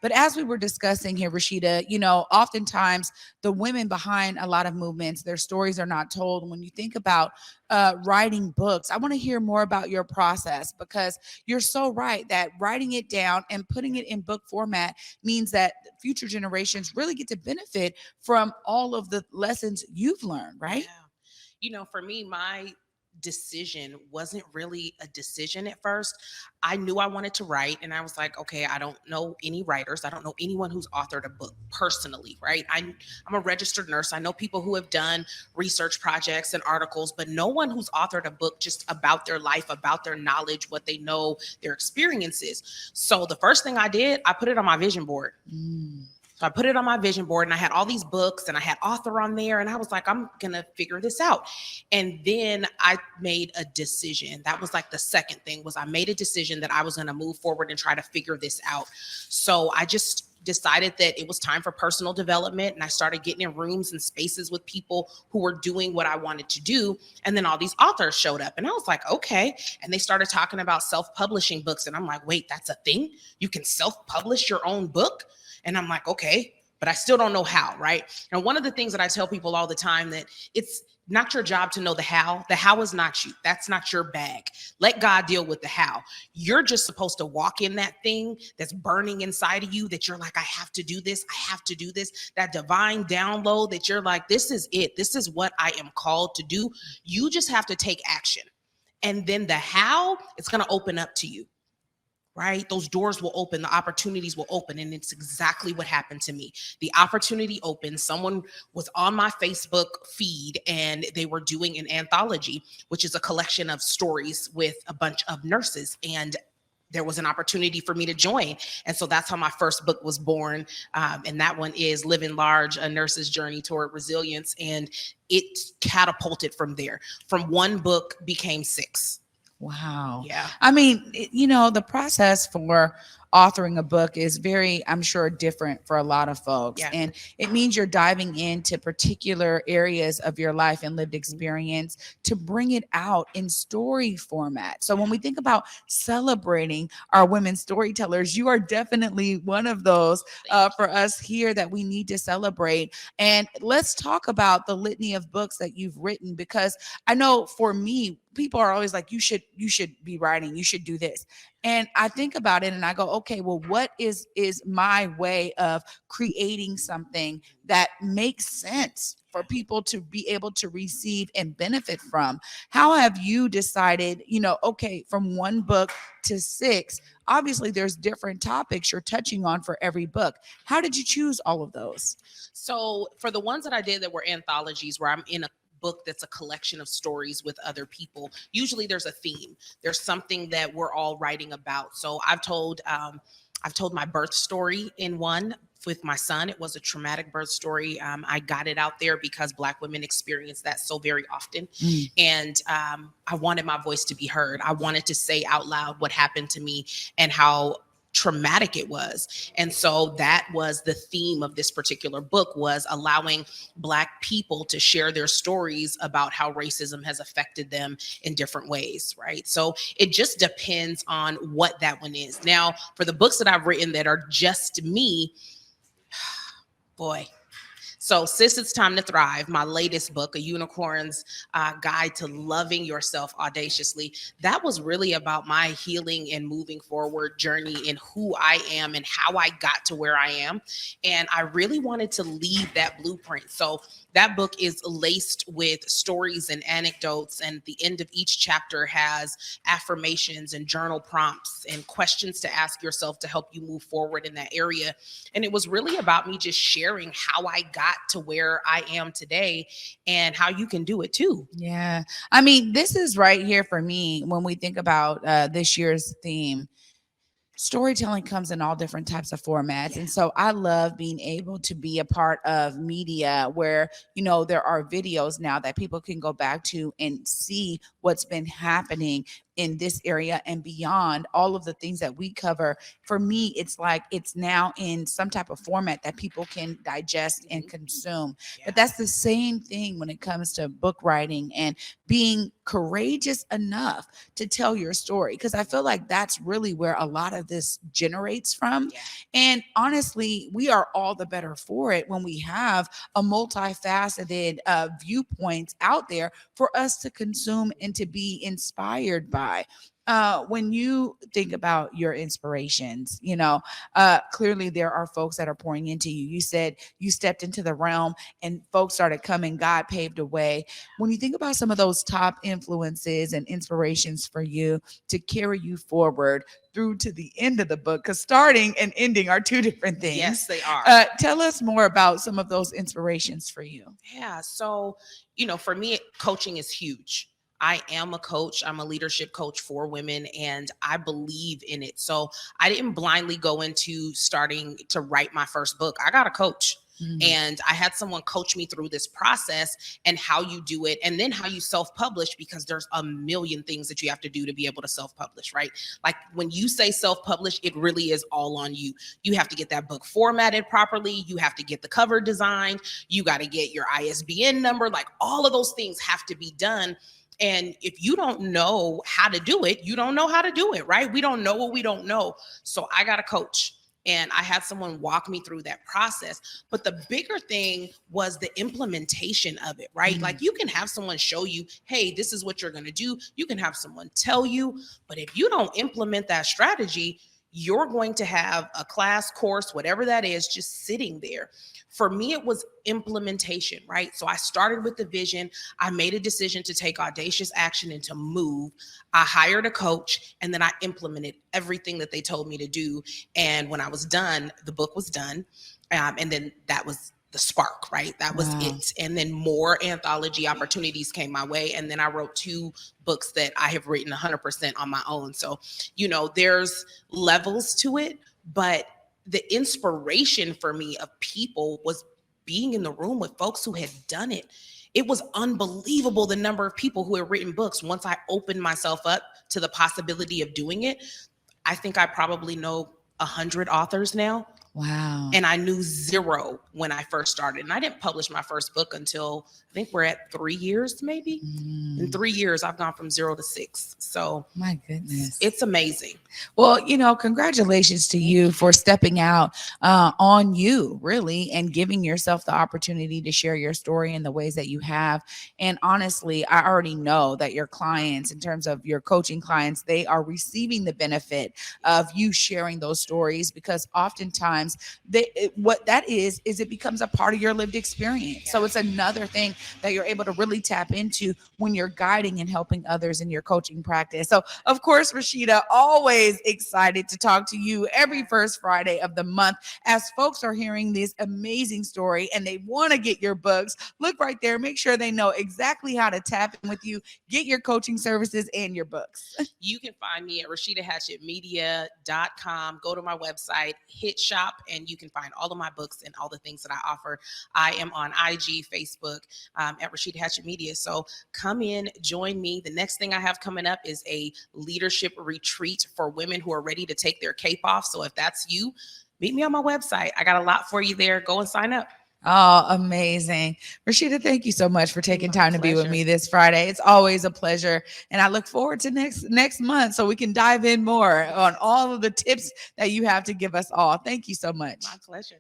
But as we were discussing here, Rasheda, oftentimes the women behind a lot of movements, their stories are not told. When you think about writing books, I want to hear more about your process, because you're so right that writing it down and putting it in book format means that future generations really get to benefit from all of the lessons you've learned, right? Yeah. For me, my decision wasn't really a decision at first. I knew I wanted to write, and I was like, okay, I don't know any writers. I don't know anyone who's authored a book personally, right? I'm a registered nurse. I know people who have done research projects and articles, but no one who's authored a book just about their life, about their knowledge, what they know, their experiences. So the first thing I did, I put it on my vision board. So I put it on my vision board, and I had all these books, and I had author on there, and I was like, I'm going to figure this out. And then I made a decision. That was like the second thing, was I made a decision that I was going to move forward and try to figure this out. So I just decided that it was time for personal development, and I started getting in rooms and spaces with people who were doing what I wanted to do. And then all these authors showed up, and I was like, okay. And they started talking about self-publishing books, and I'm like, wait, that's a thing? You can self-publish your own book? And I'm like, okay, but I still don't know how, right? And one of the things that I tell people all the time, that it's not your job to know the how. The how is not you. That's not your bag. Let God deal with the how. You're just supposed to walk in that thing that's burning inside of you, that you're like, I have to do this. I have to do this. That divine download that you're like, this is it. This is what I am called to do. You just have to take action. And then the how, it's going to open up to you. Right? Those doors will open, the opportunities will open. And it's exactly what happened to me. The opportunity opened. Someone was on my Facebook feed, and they were doing an anthology, which is a collection of stories with a bunch of nurses. And there was an opportunity for me to join. And so that's how my first book was born. And that one is Living Large, A Nurse's Journey Toward Resilience. And it catapulted from there. From one book became 6. Wow. Yeah. I mean, the process for authoring a book is very, I'm sure, different for a lot of folks. Yeah. And it means you're diving into particular areas of your life and lived experience to bring it out in story format. So when we think about celebrating our women storytellers, you are definitely one of those for us here that we need to celebrate. And let's talk about the litany of books that you've written, because I know for me, people are always like, you should be writing, you should do this. And I think about it and I go, okay, well, what is my way of creating something that makes sense for people to be able to receive and benefit from? How have you decided, okay, from one book to 6, obviously there's different topics you're touching on for every book. How did you choose all of those? So for the ones that I did that were anthologies, where I'm in a book that's a collection of stories with other people, usually there's a theme. There's something that we're all writing about. So I've told my birth story in one with my son. It was a traumatic birth story. I got it out there because Black women experience that so very often. And I wanted my voice to be heard. I wanted to say out loud what happened to me and how traumatic it was. And so that was the theme of this particular book, was allowing Black people to share their stories about how racism has affected them in different ways, right? So it just depends on what that one is. Now, for the books that I've written that are just me, boy. So Sis, It's Time to Thrive, my latest book, A Unicorn's Guide to Loving Yourself Audaciously, that was really about my healing and moving forward journey in who I am and how I got to where I am. And I really wanted to leave that blueprint. So that book is laced with stories and anecdotes, and the end of each chapter has affirmations and journal prompts and questions to ask yourself to help you move forward in that area. And it was really about me just sharing how I got to where I am today and how you can do it too. Yeah. I mean, this is right here for me when we think about this year's theme. Storytelling comes in all different types of formats. Yeah. And so I love being able to be a part of media where, there are videos now that people can go back to and see what's been happening in this area and beyond, all of the things that we cover, for me, it's like it's now in some type of format that people can digest and consume. But Yeah. that's the same thing when it comes to book writing and being courageous enough to tell your story. Because I feel like that's really where a lot of this generates from. Yeah. And honestly, we are all the better for it when we have a multifaceted viewpoints out there for us to consume and to be inspired by. When you think about your inspirations, clearly there are folks that are pouring into you. You said you stepped into the realm and folks started coming, God paved a way. When you think about some of those top influences and inspirations for you to carry you forward through to the end of the book, because starting and ending are two different Yes, things. they are. Tell us more about some of those inspirations for you. Yeah. So, for me, coaching is huge. I am a coach. I'm a leadership coach for women, and I believe in it. So I didn't blindly go into starting to write my first book. I got a coach. And I had someone coach me through this process and how you do it, and then how you self-publish, because there's a million things that you have to do to be able to self-publish, right? Like when you say self-publish, it really is all on you. You have to get that book formatted properly. You have to get the cover designed. You got to get your ISBN number. Like all of those things have to be done. And if you don't know how to do it, you don't know how to do it, right? We don't know what we don't know. So I got a coach. And I had someone walk me through that process. But the bigger thing was the implementation of it, right? Like you can have someone show you, hey, this is what you're going to do. You can have someone tell you. But if you don't implement that strategy, you're going to have a class, course, whatever that is, just sitting there. For me, it was implementation, right? So I started with the vision. I made a decision to take audacious action and to move. I hired a coach, and then I implemented everything that they told me to do. And when I was done, the book was done. And then that was the spark, right? That was it. And then more anthology opportunities came my way. And then I wrote 2 books that I have written 100% on my own. So, there's levels to it, but the inspiration for me of people was being in the room with folks who had done it. It was unbelievable the number of people who had written books. Once I opened myself up to the possibility of doing it, I think I probably know 100 authors now. Wow. And I knew 0 when I first started. And I didn't publish my first book until I think we're at 3 years, maybe. In 3 years, I've gone from 0 to 6. So my goodness, it's amazing. Well, congratulations to you for stepping out on you, really, and giving yourself the opportunity to share your story in the ways that you have. And honestly, I already know that your clients, in terms of your coaching clients, they are receiving the benefit of you sharing those stories, because oftentimes what that is it becomes a part of your lived experience. So it's another thing that you're able to really tap into when you're guiding and helping others in your coaching practice. So, of course, Rasheda, always excited to talk to you every first Friday of the month as folks are hearing this amazing story and they want to get your books. Look right there. Make sure they know exactly how to tap in with you, get your coaching services and your books. You can find me at RashedaHatchettMedia.com. Go to my website, hit shop, and you can find all of my books and all the things that I offer. I am on IG, Facebook, at Rasheda Hatchett Media. So come in, join me. The next thing I have coming up is a leadership retreat for women who are ready to take their cape off. So if that's you, meet me on my website. I got a lot for you there. Go and sign up. Oh, amazing. Rasheda, thank you so much for taking time to be with me this Friday. It's always a pleasure. And I look forward to next month so we can dive in more on all of the tips that you have to give us all. Thank you so much. My pleasure.